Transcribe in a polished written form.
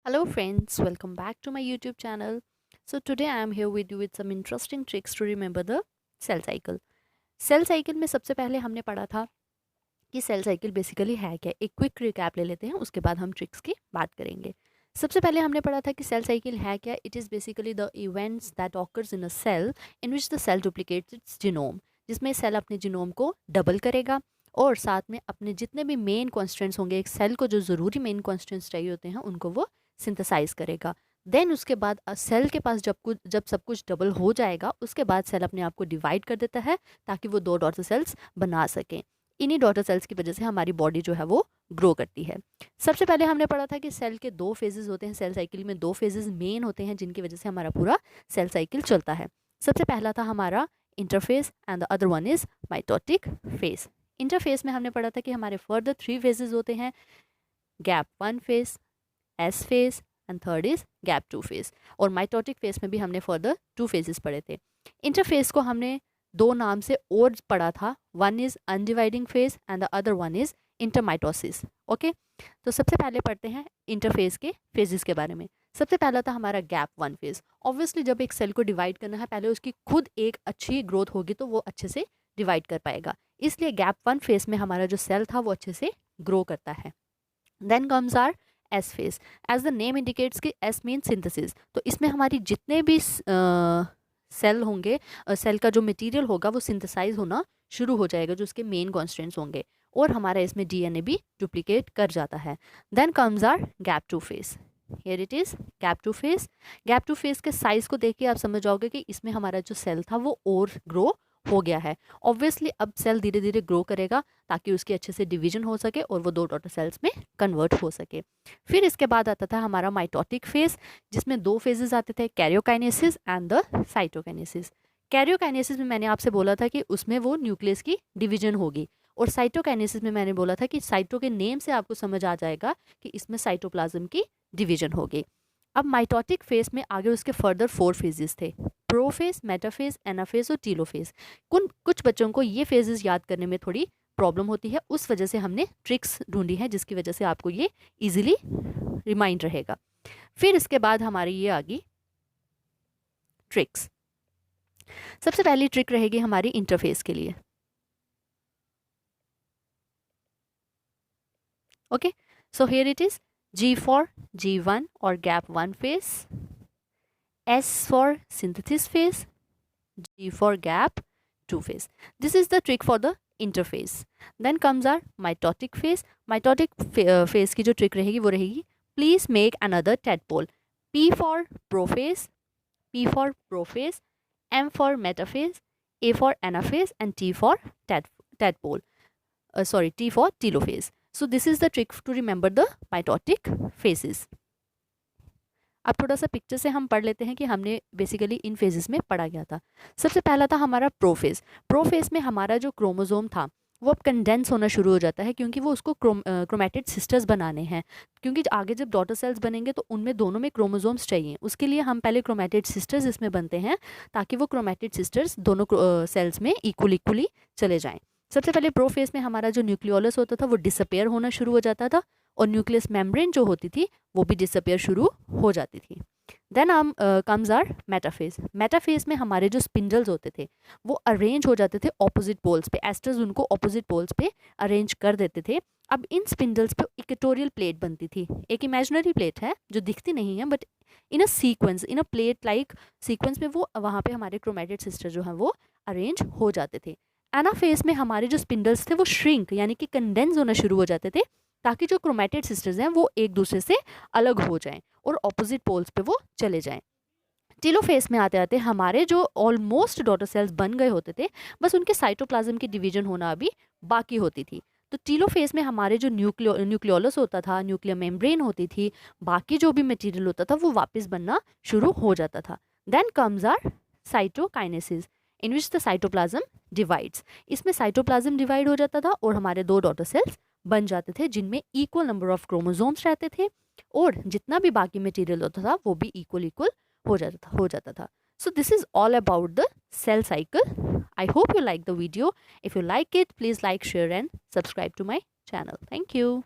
Hello friends, welcome back to my YouTube channel. So today I am here with you with some interesting tricks to remember the cell cycle. Cell cycle में सबसे पहले हमने पढ़ा था कि cell cycle basically है क्या। एक क्विक रिकैप ले लेते हैं, उसके बाद हम ट्रिक्स की बात करेंगे। सबसे पहले हमने पढ़ा था कि सेल साइकिल है क्या। It is basically the events that occurs in a cell in which the cell duplicates its genome, जिसमें सेल अपने जीनोम को डबल करेगा और साथ में अपने जितने भी मेन कॉन्स्टेंट्स होंगे, एक सेल को जो ज़रूरी मेन कॉन्स्टेंट्स चाहिए होते हैं उनको वो सिंथेसाइज करेगा। देन उसके बाद सेल के पास जब सब कुछ डबल हो जाएगा, उसके बाद सेल अपने आप को डिवाइड कर देता है ताकि वो दो डॉटर सेल्स बना सकें। इन्हीं डॉटर सेल्स की वजह से हमारी बॉडी जो है वो ग्रो करती है। सबसे पहले हमने पढ़ा था कि सेल के दो फेजेस होते हैं। सेल साइकिल में दो फेजेस मेन होते हैं जिनकी वजह से हमारा पूरा सेल साइकिल चलता है। सबसे पहला था हमारा interface and the other one is mitotic phase. Interface में हमने पढ़ा था कि हमारे फर्दर थ्री फेजेस होते हैं, gap one phase, S phase and third is gap two phase. और माइटोटिक फेज में भी हमने फर्दर टू फेजेस पढ़े थे। इंटरफेस को हमने दो नाम से और पढ़ा था, one is undividing phase and the other one is intermitosis. Okay, तो सबसे पहले पढ़ते हैं इंटरफेस के फेजेस के बारे में। सबसे पहला था हमारा गैप वन फेज। ऑब्वियसली जब एक सेल को डिवाइड करना है, पहले उसकी खुद एक अच्छी ग्रोथ होगी तो वो अच्छे से डिवाइड कर पाएगा, इसलिए गैप वन फेज में हमारा जो सेल था वो अच्छे से ग्रो करता है। Then comes our S phase. As the name indicates कि एस मीन सिंथेसिस, तो इसमें हमारी जितने भी सेल होंगे, सेल का जो मटेरियल होगा वो सिंथेसाइज होना शुरू हो जाएगा, जो उसके मेन कॉन्स्टेंट्स होंगे, और हमारा इसमें डीएनए भी डुप्लीकेट कर जाता है। Then comes our gap two phase. Here it is gap two phase. Gap two phase के साइज को देख के आप समझ जाओगे कि इसमें हमारा जो सेल था वो और ग्रो हो गया है। ऑब्वियसली अब सेल धीरे धीरे ग्रो करेगा ताकि उसकी अच्छे से डिवीजन हो सके और वो दो डॉटर सेल्स में कन्वर्ट हो सके। फिर इसके बाद आता था हमारा माइटोटिक फेज, जिसमें दो फेजेस आते थे, karyokinesis and the cytokinesis. Karyokinesis में मैंने आपसे बोला था कि उसमें वो न्यूक्लियस की डिवीजन होगी, और साइटोकाइनेसिस में मैंने बोला था कि साइटो के नेम से आपको समझ आ जाएगा कि इसमें साइटोप्लाज्म की डिवीजन होगी। अब माइटोटिक फेज में आगे उसके फर्दर फोर फेजेस थे, प्रोफेज, मेटाफेज, एनाफेज और टीलोफेज। कुछ बच्चों को ये फेजेस याद करने में थोड़ी प्रॉब्लम होती है, उस वजह से हमने ट्रिक्स ढूंढी है जिसकी वजह से आपको ये इजीली रिमाइंड रहेगा। फिर इसके बाद हमारी ये आ गई ट्रिक्स। सबसे पहली ट्रिक रहेगी हमारी इंटरफेस के लिए। Okay, so here it is G for G1 or gap 1 phase, S for synthesis phase, G for gap 2 phase. This is the trick for the interphase. Then comes our mitotic phase. Mitotic phase की जो trick रहेगी वो रहेगी, please make another tadpole. P for prophase, P for prophase, M for metaphase, A for anaphase and T for tadpole. T for telophase. So this is the trick to remember the mitotic phases. अब थोड़ा सा picture से हम पढ़ लेते हैं कि हमने बेसिकली इन फेजेस में पढ़ा गया था। सबसे पहला था हमारा प्रोफेज। प्रोफेज में हमारा जो क्रोमोजोम था वो अब कंडेंस होना शुरू हो जाता है, क्योंकि वो उसको क्रोमेटिड सिस्टर्स बनाने हैं, क्योंकि आगे जब डॉटर सेल्स बनेंगे तो उनमें दोनों में क्रोमोजोम्स चाहिए। उसके लिए हम पहले क्रोमेटिड सिस्टर्स इसमें बनते हैं ताकि वो क्रोमेटिड सिस्टर्स दोनों सेल्स में इक्वली चले जाएँ। सबसे पहले प्रोफेज में हमारा जो न्यूक्लियोलस होता था वो डिसअपेयर होना शुरू हो जाता था, और न्यूक्लियस मेम्ब्रेन जो होती थी वो भी डिसअपेयर शुरू हो जाती थी। देन हम कम्स आर मेटाफेज। मेटाफेज में हमारे जो स्पिंडल्स होते थे वो अरेंज हो जाते थे ऑपोजिट पोल्स पे, एस्टर्स उनको ऑपोजिट पोल्स पे अरेंज कर देते थे। अब इन स्पिंडल्स पे इक्वेटोरियल प्लेट बनती थी, एक इमेजिनरी प्लेट है जो दिखती नहीं है, but in a sequence, in a plate like sequence में वो वहाँ पे हमारे क्रोमेटिड सिस्टर जो हैं वो अरेंज हो जाते थे। एनाफेज में हमारे जो स्पिंडल्स थे वो श्रिंक यानी कि कंडेंस होना शुरू हो जाते थे, ताकि जो क्रोमेटिड सिस्टर्स हैं वो एक दूसरे से अलग हो जाएं और ऑपोजिट पोल्स पे वो चले जाएं। टेलोफेज में आते आते हमारे जो ऑलमोस्ट डॉटर सेल्स बन गए होते थे, बस उनके साइटोप्लाज्म की डिवीजन होना अभी बाकी होती थी। तो टेलोफेज में हमारे जो न्यूक्लियोलस होता था, न्यूक्लियर मेम्ब्रेन होती थी, बाकी जो भी मटेरियल होता था वो वापस बनना शुरू हो जाता था। Then comes our cytokinesis in which the cytoplasm divides. इसमें साइटोप्लाज्म डिवाइड हो जाता था और हमारे दो डॉटर सेल्स बन जाते थे जिनमें इक्वल नंबर ऑफ क्रोमोसोम्स रहते थे, और जितना भी बाकी मटेरियल होता था वो भी इक्वल हो जाता था। So this is all about the cell cycle. I hope you like the video. If you like it, please like, share and subscribe to my channel. Thank you.